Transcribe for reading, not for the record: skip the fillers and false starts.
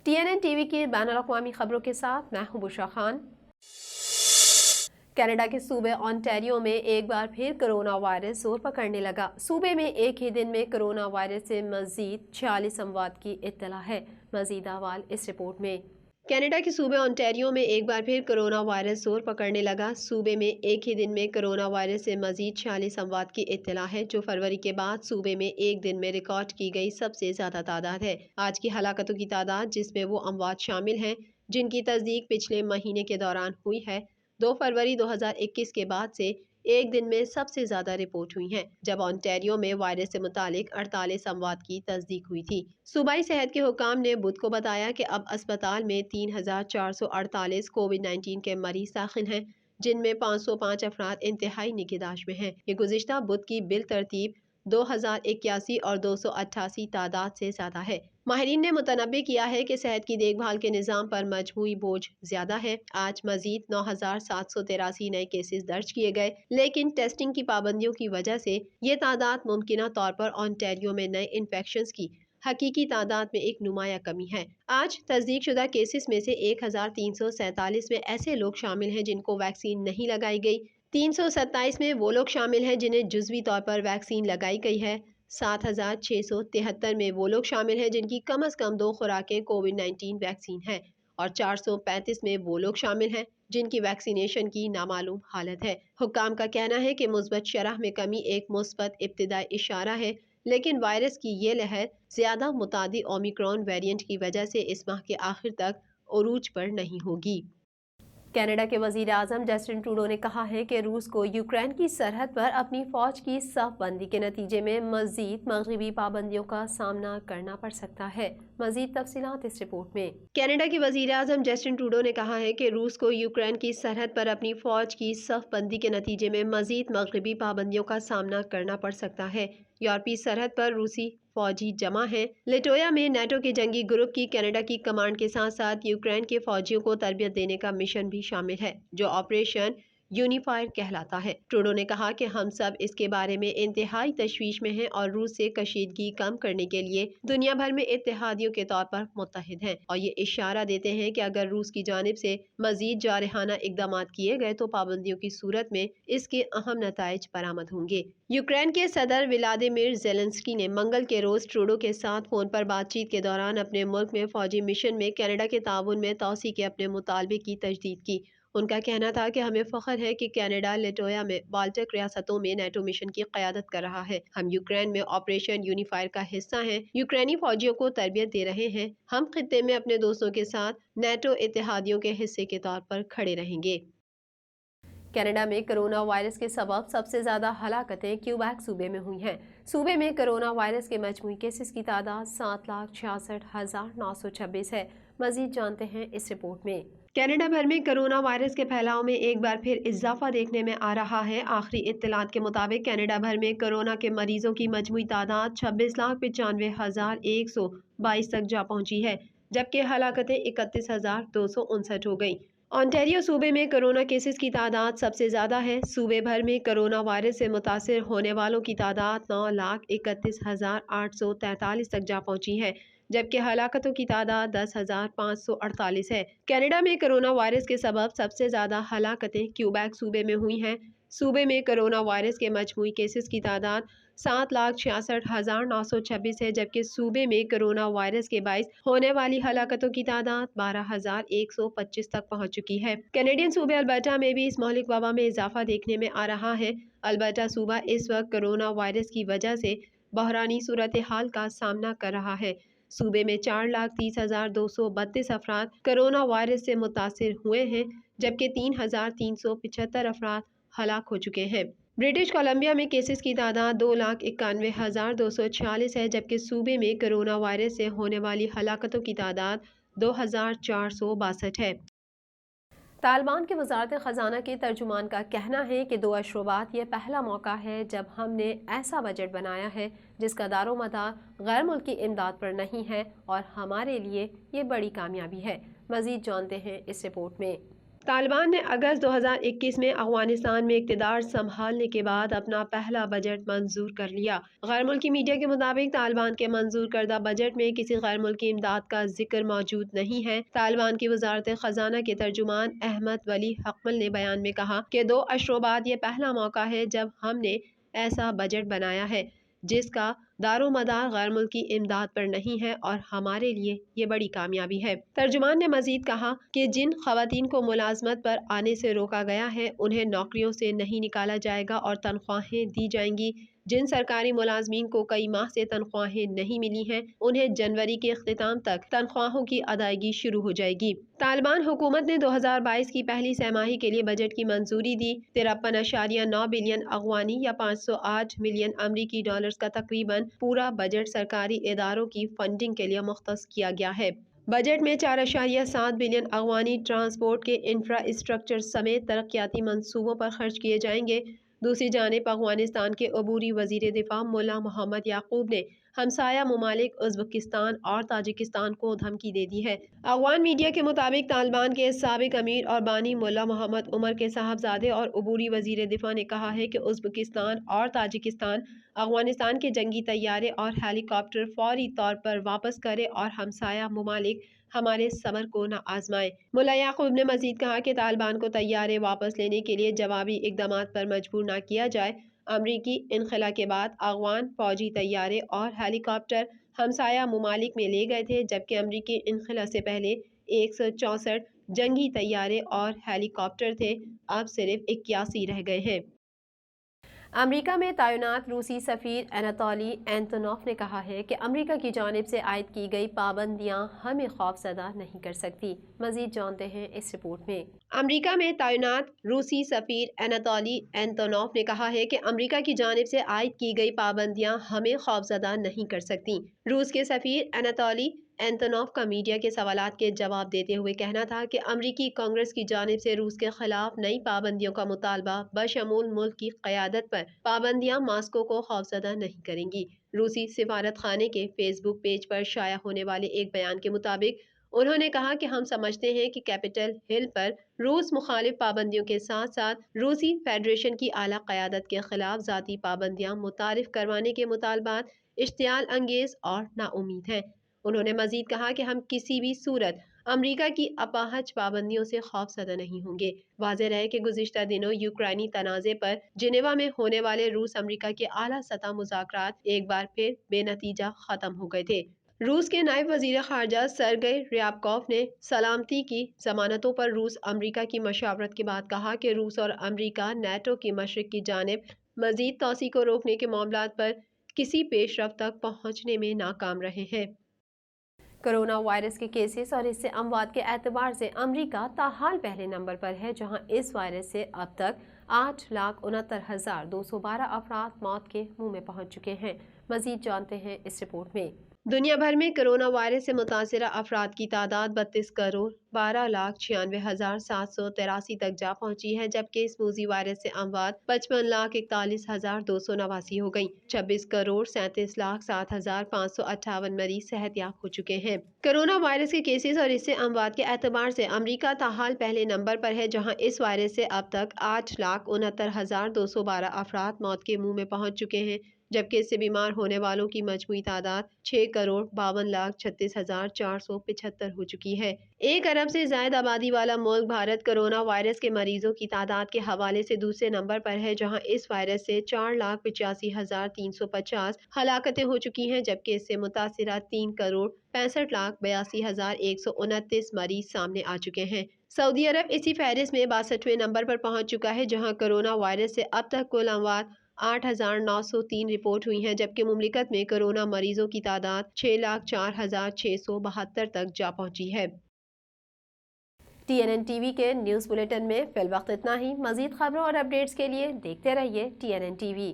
TNN TV की बैनुल-अक़वामी खबरों के साथ मैं हूं बुशरा खान। कनाडा के सूबे ओंटारियो में एक बार फिर कोरोना वायरस जोर पकड़ने लगा। सूबे में एक ही दिन में कोरोना वायरस से मजीद 46 अमवात की इत्तला है। मजीद अहवाल इस रिपोर्ट में। कनाडा के सूबे ओंटारियो में एक बार फिर कोरोना वायरस जोर पकड़ने लगा। सूबे में एक ही दिन में कोरोना वायरस से मजीद 46 अमवात की इत्तला है, जो फरवरी के बाद सूबे में एक दिन में रिकॉर्ड की गई सबसे ज्यादा तादाद है। आज की हलाकतों की तादाद, जिसमें वो अमवात शामिल हैं जिनकी तस्दीक पिछले महीने के दौरान हुई है, 2 फरवरी 2021 के बाद से एक दिन में सबसे ज्यादा रिपोर्ट हुई हैं, जब ओंटारियो में वायरस से मुतालिक 48 अमवात की तस्दीक हुई थी। सूबाई सेहत के हुकाम ने बुध को बताया कि अब अस्पताल में 3448 कोविड-19 के मरीज दाखिल हैं, जिनमें 505 अफराद इंतहाई निगहदाश्त में हैं। ये गुज़िश्ता बुध की बिल तरतीब 2081 और 288 तादाद से ज्यादा है। माहिरीन ने मुतनब्बे किया है कि सेहत की देखभाल के निज़ाम पर मजमूई बोझ ज्यादा है। आज मजीद 9783 नए केसेस दर्ज किए गए, लेकिन टेस्टिंग की पाबंदियों की वजह से ये तादाद मुमकिना तौर पर ओंटारियो में नए इन्फेक्शंस की हकीकी तादाद में एक नुमाया कमी है। आज तस्दीक शुदा केसेस में से 1347 में ऐसे लोग शामिल हैं जिनको वैक्सीन नहीं लगाई गई। 327 में वो लोग शामिल हैं जिन्हें जुज़वी तौर पर वैक्सीन लगाई गई है। 7673 में वो लोग शामिल हैं जिनकी कम अज़ कम 2 खुराकें कोविड-19 वैक्सीन है, और 435 में वो लोग शामिल हैं जिनकी वैक्सीनेशन की नामालूम हालत है। हुक्काम का कहना है कि मुस्बत शरह में कमी एक मुस्बत इब्तिदाई इशारा है, लेकिन वायरस की ये लहर ज्यादा मुतादी ओमिक्रॉन वेरिएंट की वजह से इस माह के आखिर तक उरूज पर नहीं होगी। कनाडा के वज़ीर आज़म जस्टिन ट्रूडो ने कहा है कि रूस को यूक्रेन की सरहद पर अपनी फौज की सफ़बंदी के नतीजे में मज़ीद मग़रिबी पाबंदियों का सामना करना पड़ सकता है। मज़ीद तफ़सीलात इस रिपोर्ट में। कनाडा के वज़ीर आज़म जस्टिन ट्रूडो ने कहा है कि रूस को यूक्रेन की सरहद पर अपनी फौज की सफ़बंदी के नतीजे में मज़ीद मग़रिबी पाबंदियों का सामना करना पड़ सकता है। यूरोपीय सरहद पर रूसी फौजी जमा है। लिटोया में नेटो के जंगी ग्रुप की कनाडा की कमांड के साथ साथ यूक्रेन के फौजियों को तरबियत देने का मिशन भी शामिल है, जो ऑपरेशन यूनिफायर कहलाता है। ट्रूडो ने कहा कि हम सब इसके बारे में इंतहाई तशवीश में हैं और रूस से कशीदगी कम करने के लिए दुनिया भर में इत्तेहादियों के तौर पर मुत्तहिद हैं, और ये इशारा देते हैं कि अगर रूस की जानिब से मजीद जारहाना इकदाम किए गए तो पाबंदियों की सूरत में इसके अहम नताइज बरामद होंगे। यूक्रेन के सदर व्लादिमीर ज़ेलेंस्की ने मंगल के रोज ट्रूडो के साथ फोन पर बातचीत के दौरान अपने मुल्क में फौजी मिशन में कनाडा के ताउन में तौसी के अपने मुतालबे की तजदीद की। उनका कहना था कि हमें फख्र है कि कनाडा लिटोया में बाल्टिक रियासतों में नेटो मिशन की क़यादत कर रहा है। हम यूक्रेन में ऑपरेशन यूनिफायर का हिस्सा हैं, यूक्रेनी फौजियों को तरबियत दे रहे हैं। हम खित्ते में अपने दोस्तों के साथ नेटो इत्तेहादियों के हिस्से के तौर पर खड़े रहेंगे। कनाडा में कोरोना वायरस के सबब सबसे ज्यादा हलाकतें क्यूबेक सूबे में हुई हैं। सूबे में कोरोना वायरस के मजमूई केसेस की तादाद 7,66,926 है। मजीद जानते हैं इस रिपोर्ट में। कनाडा भर में कोरोना वायरस के फैलाव में एक बार फिर इजाफा देखने में आ रहा है। आखिरी इत्तलात के मुताबिक कनाडा भर में कोरोना के मरीजों की मजमूई तादाद 26,95,122 तक जा पहुंची है, जबकि हलाकतें 31,259 हो गई। ओंटारियो सूबे में कोरोना केसेस की तादाद सबसे ज्यादा है। सूबे भर में कोरोना वायरस से मुतासिर होने वालों की तादाद 9,31,843 तक जा पहुंची है, जबकि हलाकतों की तादाद 10,548 है। कनाडा में कोरोना वायरस के सबब सबसे ज्यादा हलाकतें क्यूबेक सूबे में हुई हैं। सूबे में कोरोना वायरस के मजमूई केसेस की तादाद 7,66,926 है, जबकि सूबे में कोरोना वायरस के बाइस होने वाली हलाकतों की तादाद 12,125 तक पहुंच चुकी है। कैनेडियन सूबे अल्बर्टा में भी इस मौलिक वबा में इजाफा देखने में आ रहा है। अल्बर्टा सूबा इस वक्त कोरोना वायरस की वजह से बहरानी सूरत हाल का सामना कर रहा है। सूबे में 4,30,232 अफराद कोरोना वायरस से मुतासिर हुए हैं, जबकि 3,375 अफराद हलाक हो चुके हैं। ब्रिटिश कोलंबिया में केसेस की तादाद 2,91,246 है, जबकि सूबे में कोरोना वायरस से होने वाली हलाकतों की तादाद 2,462 है। तालिबान के वज़ारत ख़जाना के तर्जुमान का कहना है कि 2 अशरों बाद यह पहला मौका है जब हमने ऐसा बजट बनाया है जिसका दारोमदार गैर मुल्की इमदाद पर नहीं है, और हमारे लिए ये बड़ी कामयाबी है। मज़ीद जानते हैं इस रिपोर्ट में। طالبان نے اگست 2021 میں افغانستان میں اقتدار سنبھالنے کے بعد اپنا پہلا بجٹ منظور کر لیا۔ غیر ملکی میڈیا کے مطابق طالبان کے منظور کردہ بجٹ میں کسی غیر ملکی امداد کا ذکر موجود نہیں ہے۔ طالبان کی وزارت خزانہ کے ترجمان احمد ولی حقمل نے بیان میں کہا کہ 2 اشروں بعد یہ پہلا موقع ہے جب ہم نے ایسا بجٹ بنایا ہے جس کا دار و مدار غیر ملکی امداد پر نہیں ہے اور ہمارے لیے یہ بڑی کامیابی ہے۔ ترجمان نے مزید کہا کہ جن خواتین کو ملازمت پر آنے سے روکا گیا ہے انہیں نوکریوں سے نہیں نکالا جائے گا اور تنخواہیں دی جائیں گی۔ جن سرکاری ملازمین کو کئی ماہ سے تنخواہیں نہیں ملی ہیں انہیں جنوری کے اختتام تک تنخواہوں کی ادائیگی شروع ہو جائے گی۔ طالبان حکومت نے 2022 کی پہلی سہ ماہی کے لیے بجٹ کی منظوری دی۔ 53.9 بلین افغانی یا 508 ملین امریکی ڈالرز کا تقریباً پورا بجٹ سرکاری اداروں کی فنڈنگ کے لیے مختص کیا گیا ہے۔ بجٹ میں 4.7 بلین افغانی ٹرانسپورٹ کے انفراسٹرکچر سمیت ترقیاتی منصوبوں پر خرچ کیے جائیں گے۔ دوسری جانب افغانستان کے عبوری وزیر دفاع ملا محمد یعقوب نے ہمسایہ ممالک ازبکستان اور تاجکستان کو دھمکی دے دی ہے۔ افغان میڈیا کے مطابق طالبان کے سابق امیر اور بانی ملا محمد عمر کے صاحبزادے اور عبوری وزیر دفاع نے کہا ہے کہ ازبکستان اور تاجکستان افغانستان کے جنگی طیارے اور ہیلی کاپٹر فوری طور پر واپس کرے اور ہمسایہ ممالک ہمارے صبر کو نہ آزمائے۔ ملا یعقوب نے مزید کہا کہ طالبان کو طیارے واپس لینے کے لیے جوابی اقدامات پر مجبور نہ کیا جائے۔ امریکی انخلا کے بعد افغان فوجی طیارے اور ہیلی کاپٹر ہمسایہ ممالک میں لے گئے تھے جبکہ امریکی انخلا سے پہلے 164 جنگی طیارے اور ہیلی کاپٹر تھے، اب صرف 81 رہ گئے ہیں۔ امریکہ میں تعینات روسی سفیر اناتولی اینتونوف نے کہا ہے کہ امریکہ کی جانب سے عائد کی گئی پابندیاں ہمیں خوفزدہ نہیں کر سکتی۔ مزید جانتے ہیں اس رپورٹ میں۔ امریکہ میں تعینات روسی سفیر اناتولی اینتونوف نے کہا ہے کہ امریکہ کی جانب سے عائد کی گئی پابندیاں ہمیں خوفزدہ نہیں کر سکتی۔ روس کے سفیر اناتولی اینتونوف کا میڈیا کے سوالات کے جواب دیتے ہوئے کہنا تھا کہ امریکی کانگریس کی جانب سے روس کے خلاف نئی پابندیوں کا مطالبہ بشمول ملک کی قیادت پر پابندیاں ماسکو کو خوفزدہ نہیں کریں گی۔ روسی سفارت خانے کے فیس بک پیج پر شائع ہونے والے ایک بیان کے مطابق انہوں نے کہا کہ ہم سمجھتے ہیں کہ کیپٹل ہل پر روس مخالف پابندیوں کے ساتھ ساتھ روسی فیڈریشن کی اعلیٰ قیادت کے خلاف ذاتی پابندیاں متعارف کروانے کے مطالبات اشتعال انگیز اور ناامید ہیں۔ انہوں نے مزید کہا کہ ہم کسی بھی صورت امریکہ کی اپاہج پابندیوں سے خوفزدہ نہیں ہوں گے۔ واضح رہے کہ گزشتہ دنوں یوکرائنی تنازع پر جنیوا میں ہونے والے روس امریکہ کے اعلیٰ سطح مذاکرات ایک بار پھر بے نتیجہ ختم ہو گئے تھے۔ روس کے نائب وزیر خارجہ سرگئی ریابکوف نے سلامتی کی ضمانتوں پر روس امریکہ کی مشاورت کے بعد کہا کہ روس اور امریکہ نیٹو کی مشرق کی جانب مزید توسیع کو روکنے کے معاملات پر کسی پیش رفت تک پہنچنے میں ناکام رہے ہیں۔ کرونا وائرس کے کیسز اور اس سے اموات کے اعتبار سے امریکہ تاحال پہلے نمبر پر ہے، جہاں اس وائرس سے اب تک 8,69,212 افراد موت کے منہ میں پہنچ چکے ہیں۔ مزید جانتے ہیں اس رپورٹ میں۔ دنیا بھر میں کرونا وائرس سے متاثرہ افراد کی تعداد 32,12,96,783 تک جا پہنچی ہے، جبکہ اس موذی وائرس سے اموات 55,41,289 ہو گئیں۔ 26,37,07,558 مریض صحت یاب ہو چکے ہیں۔ کرونا وائرس کے کیسز اور اس سے اموات کے اعتبار سے امریکہ تاحال پہلے نمبر پر ہے، جہاں اس وائرس سے اب تک 8,69,212 افراد موت کے منہ میں پہنچ چکے ہیں، جبکہ اس سے بیمار ہونے والوں کی مجموعی تعداد 6,52,36,475 ہو چکی ہے۔ 1 ارب سے زائد آبادی والا ملک بھارت کرونا وائرس کے مریضوں کی تعداد کے حوالے سے دوسرے نمبر پر ہے، جہاں اس وائرس سے 4,85,350 ہلاکتیں ہو چکی ہیں، جبکہ اس سے متاثرہ 3,65,82,129 مریض سامنے آ چکے ہیں۔ سعودی عرب اسی فہرست میں 62ویں نمبر پر پہنچ چکا ہے، جہاں کرونا وائرس سے اب تک کل اموات 8,903 رپورٹ ہوئی ہیں، جبکہ مملکت میں کرونا مریضوں کی تعداد 6,04,672 تک جا پہنچی ہے۔ TNN TV کے نیوز بلیٹن میں فی الوقت اتنا ہی۔ مزید خبروں اور اپڈیٹس کے لیے دیکھتے رہیے TNN TV۔